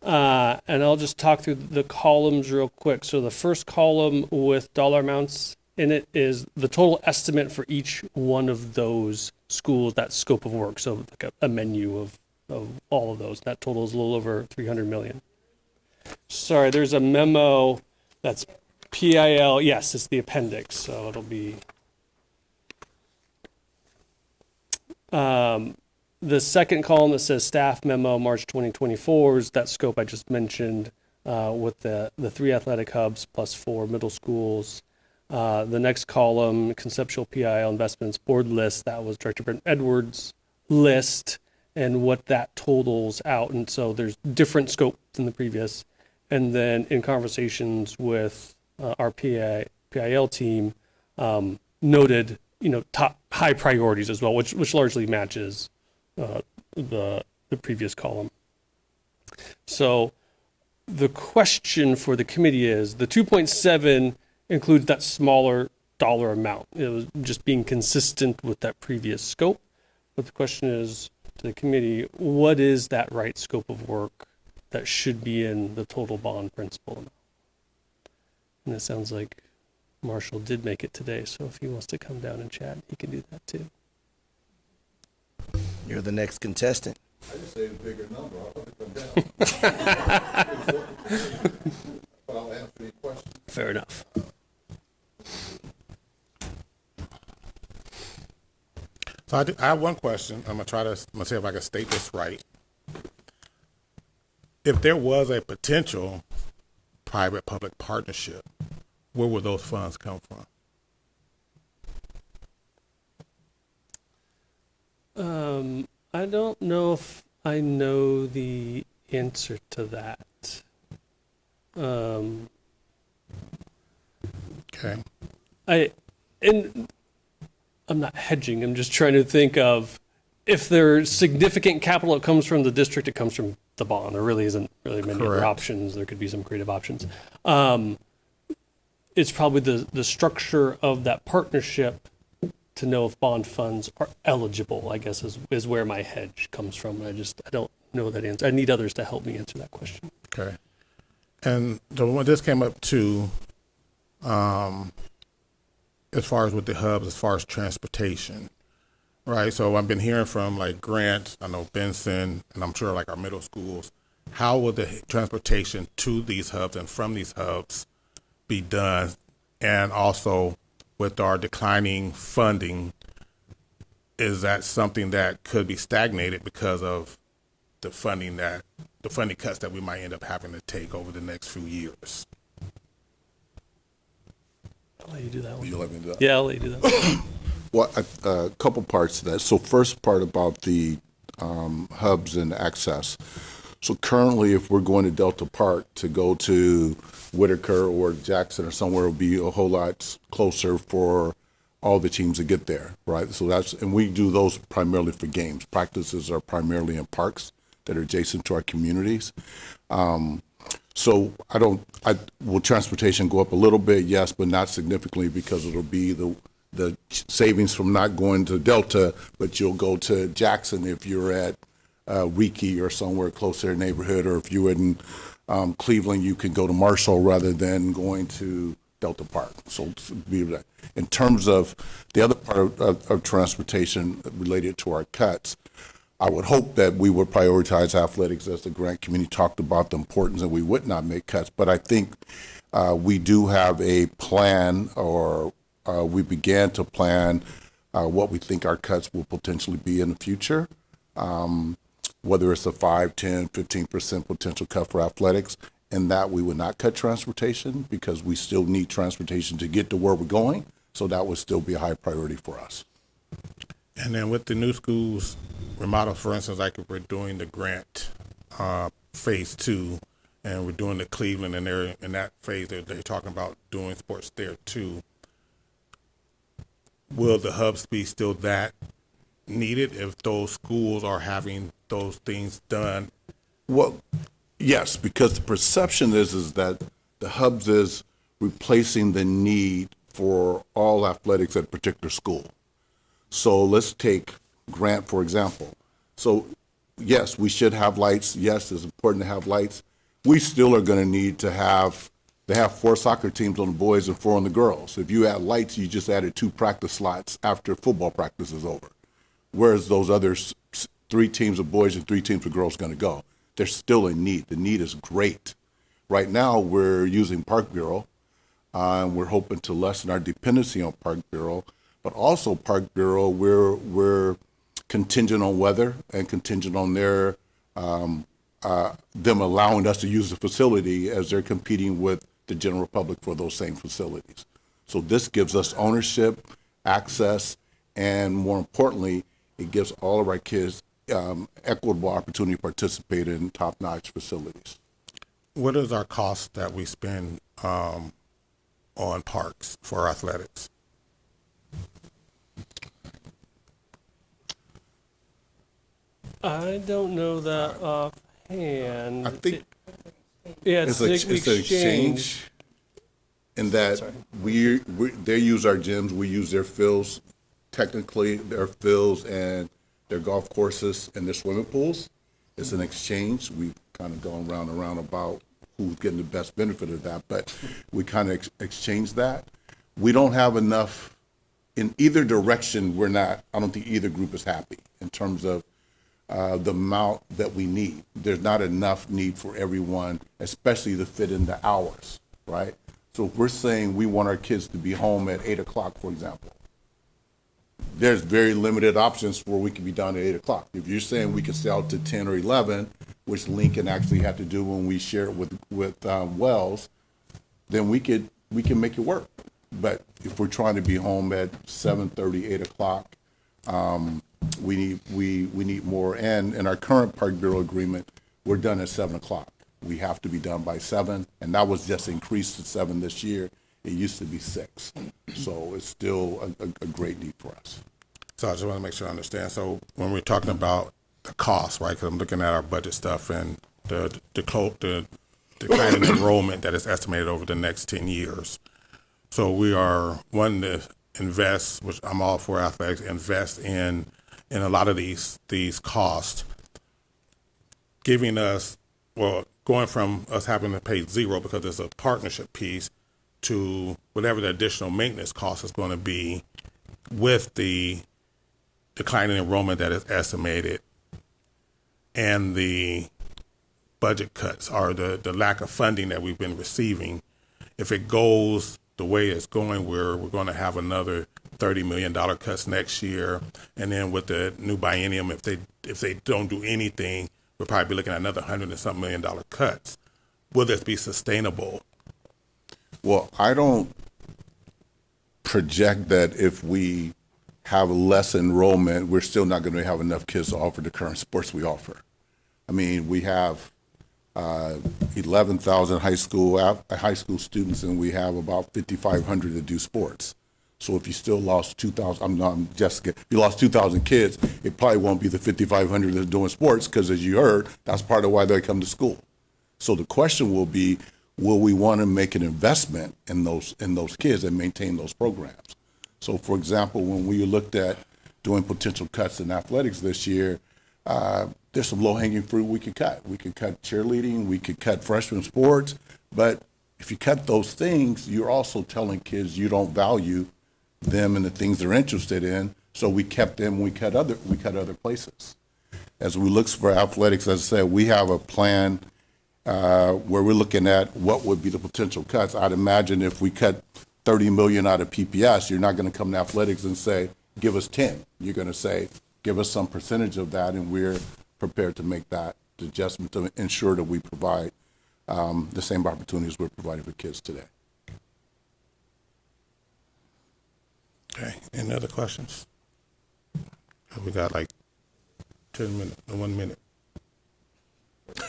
And I'll just talk through the columns real quick. So the first column with dollar amounts in it is the total estimate for each one of those schools, that scope of work. So like a menu of all of those. That total is a little over $300 million. Sorry, there's a memo that's PIL. Yes, it's the appendix. So it'll be The second column that says staff memo March 2024 is that scope I just mentioned with the 3 athletic hubs plus 4 middle schools. The next column, conceptual PIL investments board list, that was Director Brent Edwards' list and what that totals out. And so there's different scope than the previous. And then in conversations with our PIL team, noted, top high priorities as well, which largely matches the previous column. So the question for the committee is, the 2.7 includes that smaller dollar amount. It was just being consistent with that previous scope. But the question is to the committee, what is that right scope of work that should be in the total bond principal amount? And it sounds like Marshall did make it today, so if he wants to come down and chat, he can do that too. You're the next contestant. I just say a bigger number. I'll let it come down. But I'll answer any questions. Fair enough. So I have one question. I'm gonna see if I can state this right. If there was a potential private-public partnership, where would those funds come from? I don't know if I know the answer to that. Okay. I'm not hedging. I'm just trying to think of if there's significant capital that comes from the district, it comes from the bond. There really isn't really many other Correct. options. There could be some creative options. It's probably the structure of that partnership to know if bond funds are eligible, I guess, is where my hedge comes from. I don't know that answer. I need others to help me answer that question. Okay. And so when this came up too, as far as with the hubs, as far as transportation, right? So I've been hearing from like Grant, I know Benson, and I'm sure like our middle schools, how will the transportation to these hubs and from these hubs be done? And also with our declining funding, is that something that could be stagnated because of the funding cuts that we might end up having to take over the next few years? I'll let you do that one. Will you let me do that? Yeah, I'll let you do that. Well, a couple parts to that. So first part about the hubs and access. So currently, if we're going to Delta Park to go to Whitaker or Jackson or somewhere, it'll be a whole lot closer for all the teams to get there, right? So and we do those primarily for games. Practices are primarily in parks that are adjacent to our communities. So will transportation go up a little bit? Yes, but not significantly, because it'll be the savings from not going to Delta, but you'll go to Jackson if you're at Reiki or somewhere closer in the neighborhood, or if you're in Cleveland, you can go to Marshall rather than going to Delta Park. So in terms of the other part of transportation related to our cuts, I would hope that we would prioritize athletics, as the grant committee talked about the importance, and we would not make cuts. But I think we do have a plan, or we began to plan what we think our cuts will potentially be in the future, whether it's a 5, 10, 15% potential cut for athletics, and that we would not cut transportation, because we still need transportation to get to where we're going. So that would still be a high priority for us. And then with the new schools remodel, for instance, like if we're doing the Grant phase 2, and we're doing the Cleveland, and they're in that phase, they're talking about doing sports there too. Will the hubs be still that needed if those schools are having those things done? Well, yes, because the perception is that the hubs is replacing the need for all athletics at a particular school. So let's take Grant, for example. So yes, we should have lights. Yes, it's important to have lights. We still are going to need to have, they have 4 soccer teams on the boys and 4 on the girls. If you add lights, you just added 2 practice slots after football practice is over. Whereas those other 3 teams of boys and 3 teams of girls are going to go. There's still a need. The need is great. Right now, we're using Park Bureau, and we're hoping to lessen our dependency on Park Bureau. But also Park Bureau, we're contingent on weather and contingent on their them allowing us to use the facility as they're competing with the general public for those same facilities. So this gives us ownership, access, and more importantly, it gives all of our kids equitable opportunity to participate in top-notch facilities. What is our cost that we spend on parks for athletics? I don't know that offhand. I think Yeah, it's an exchange in that we they use our gyms, we use their fields, technically their fields and their golf courses and their swimming pools. It's an exchange. We've kind of gone round and round about who's getting the best benefit of that, but we kind of exchange that. We don't have enough in either direction. I don't think either group is happy in terms of the amount that we need. There's not enough need for everyone, especially to fit in the hours, right? So if we're saying we want our kids to be home at 8 o'clock, for example, there's very limited options where we can be done at 8 o'clock. If you're saying we can stay out to 10 or 11, which Lincoln actually had to do when we share it with Wells, then we can make it work. But if we're trying to be home at 7:30, 8 o'clock, we need more. And in our current Park Bureau agreement, we're done at 7 o'clock. We have to be done by 7, and that was just increased to 7 this year. It used to be 6. So it's still a great need for us. So I just want to make sure I understand. So when we're talking about the cost, right, because I'm looking at our budget stuff and the decline in enrollment that is estimated over the next 10 years. So we are wanting to invest, which I'm all for athletics, invest in a lot of these costs, giving us, well, going from us having to pay zero because it's a partnership piece to whatever the additional maintenance cost is going to be with the decline in enrollment that is estimated and the budget cuts or the lack of funding that we've been receiving. If it goes the way it's going, we're going to have another $30 million cuts next year. And then with the new biennium, if they don't do anything, we'll probably be looking at another $100 and something million cuts. Will this be sustainable? Well, I don't project that if we have less enrollment, we're still not going to have enough kids to offer the current sports we offer. I mean, we have 11,000 high school students, and we have about 5,500 that do sports. So if you still lost 2,000, if you lost 2,000 kids, it probably won't be the 5,500 that's doing sports, because as you heard, that's part of why they come to school. So the question will be, will we want to make an investment in those kids and maintain those programs? So for example, when we looked at doing potential cuts in athletics this year, there's some low-hanging fruit we could cut. We could cut cheerleading, we could cut freshman sports, but if you cut those things, you're also telling kids you don't value them and the things they're interested in. So we kept them, we cut other places. As we look for athletics, as I said, we have a plan where we're looking at what would be the potential cuts. I'd imagine if we cut $30 million out of PPS, you're not going to come to athletics and say, give us 10. You're going to say, give us some percentage of that, and we're prepared to make that adjustment to ensure that we provide the same opportunities we're providing for kids today. Okay, any other questions? We got like 10 minutes, 1 minute.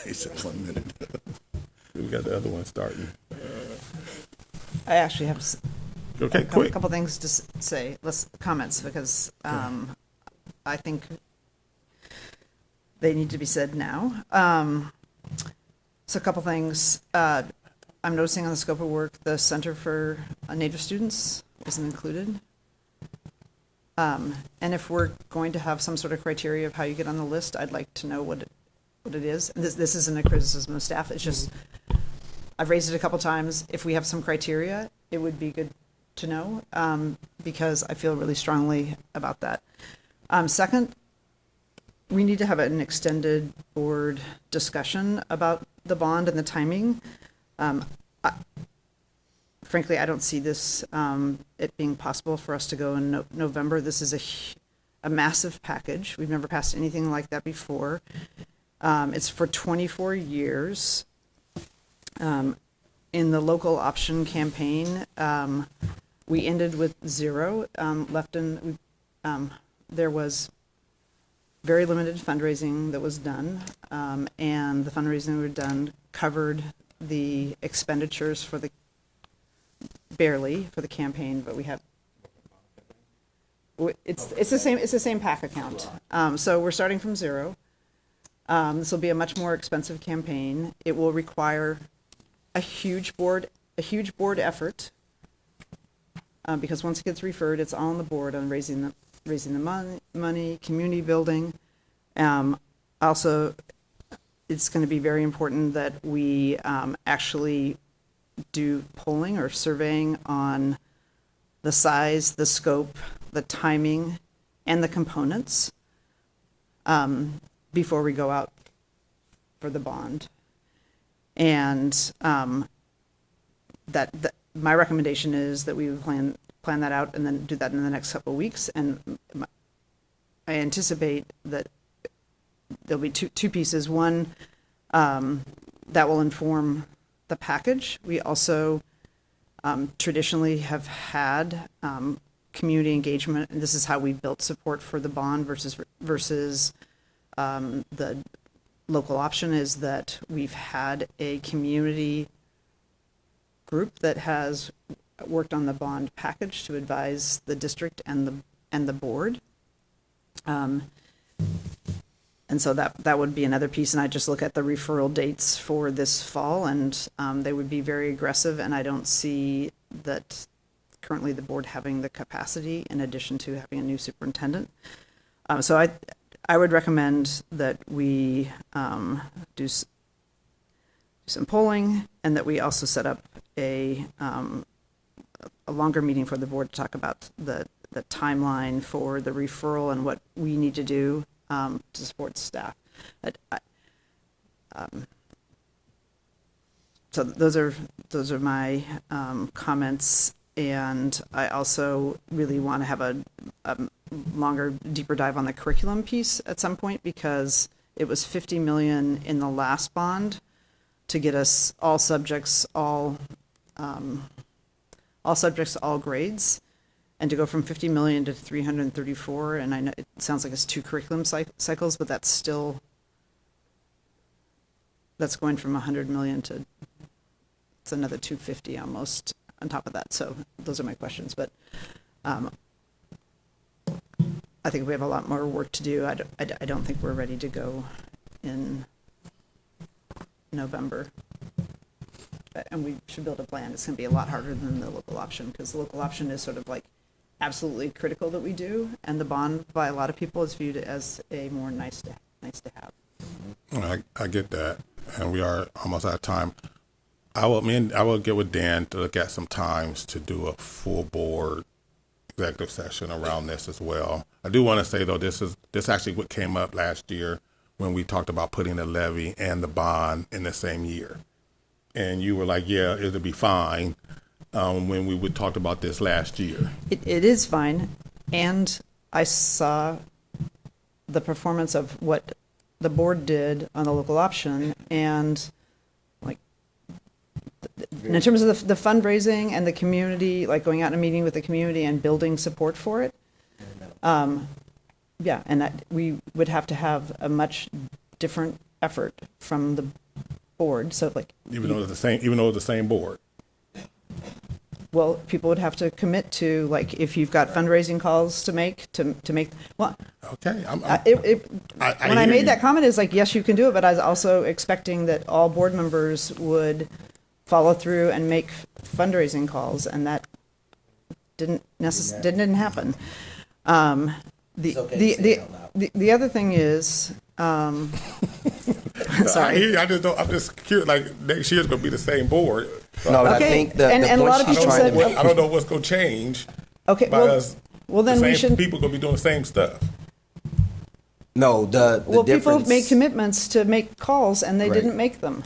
He said 1 minute. We got the other one starting. I actually have Okay, a quick. couple things to say, comments, because I think they need to be said now. So a couple things. I'm noticing on the scope of work, the Center for Native Students isn't included. And if we're going to have some sort of criteria of how you get on the list, I'd like to know what it is. And this isn't a criticism of staff. It's just, I've raised it a couple times. If we have some criteria, it would be good to know, because I feel really strongly about that. Second, we need to have an extended board discussion about the bond and the timing. Frankly, I don't see this, it being possible for us to go in November. This is a massive package. We've never passed anything like that before. It's for 24 years. In the local option campaign, we ended with zero left in. There was very limited fundraising that was done, and the fundraising that was done covered the expenditures for the campaign, but we have. It's the same PAC account. So we're starting from zero. This will be a much more expensive campaign. It will require a huge board effort, because once it gets referred, it's all on the board on raising the money, community building. Also, it's going to be very important that we actually do polling or surveying on the size, the scope, the timing, and the components before we go out for the bond. And that my recommendation is that we would plan that out and then do that in the next couple of weeks. And I anticipate that there'll be two pieces. One, that will inform the package. We also traditionally have had community engagement, and this is how we built support for the bond versus the local option, is that we've had a community group that has worked on the bond package to advise the district and the board. And so that would be another piece. And I just look at the referral dates for this fall, and they would be very aggressive. And I don't see that currently the board having the capacity, in addition to having a new superintendent. So I would recommend that we do some polling, and that we also set up a longer meeting for the board to talk about the timeline for the referral and what we need to do to support staff. So those are my comments, and I also really want to have a longer, deeper dive on the curriculum piece at some point, because it was $50 million in the last bond to get us all subjects, all grades. And to go from 50 million to 334, and I know it sounds like it's 2 curriculum cycles, but that's going from 100 million to it's another 250 almost on top of that. So those are my questions. But I think we have a lot more work to do. I don't think we're ready to go in November. And we should build a plan. It's going to be a lot harder than the local option, because the local option is sort of like absolutely critical that we do, and the bond by a lot of people is viewed as a more nice to have. I get that, and we are almost out of time. I will get with Dan to look at some times to do a full board executive session around this as well. I do want to say though, this actually what came up last year when we talked about putting the levy and the bond in the same year, and you were like, yeah, it'll be fine. When we talked about this last year. It is fine, and I saw the performance of what the board did on the local option, and like in terms of the fundraising and the community, like going out and meeting with the community and building support for it. Yeah, and that we would have to have a much different effort from the board. So like even though it's the same board. Well, people would have to commit to, like, if you've got fundraising calls to make, well. Okay. When I made that comment, it's like, yes, you can do it, but I was also expecting that all board members would follow through and make fundraising calls, and that didn't happen. The other thing is, sorry. I'm just curious, like, next year's going to be the same board. No, but I think the point she's trying to make. I don't know what's going to change. Okay, well then we should. People going to be doing the same stuff. No, the difference. People made commitments to make calls, and they didn't make them.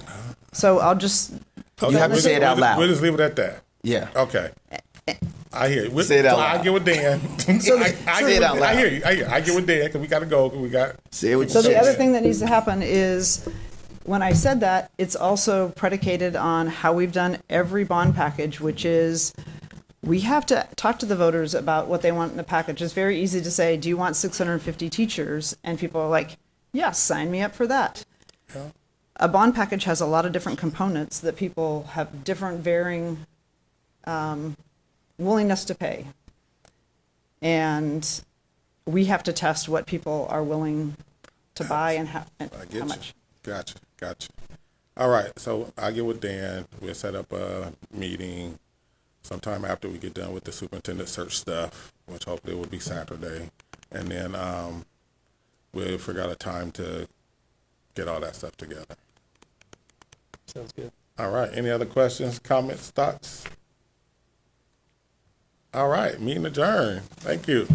So I'll just. You have to say it out loud. We'll just leave it at that. Yeah. Okay. I hear you. Say it out So I loud. get with Dan. Say it out loud. I hear you. I get with Dan because we got to go. 'Cause we got. Say what you So the said. other thing that needs to happen is, when I said that, it's also predicated on how we've done every bond package, which is we have to talk to the voters about what they want in the package. It's very easy to say, do you want 650 teachers? And people are like, yes, sign me up for that. Yeah. A bond package has a lot of different components that people have different varying willingness to pay. And we have to test what people are willing to buy and how much. Gotcha. All right, so I get with Dan. We'll set up a meeting sometime after we get done with the superintendent search stuff, which hopefully will be Saturday. And then we'll figure out a time to get all that stuff together. Sounds good. All right, any other questions, comments, thoughts? All right, meeting adjourned. Thank you.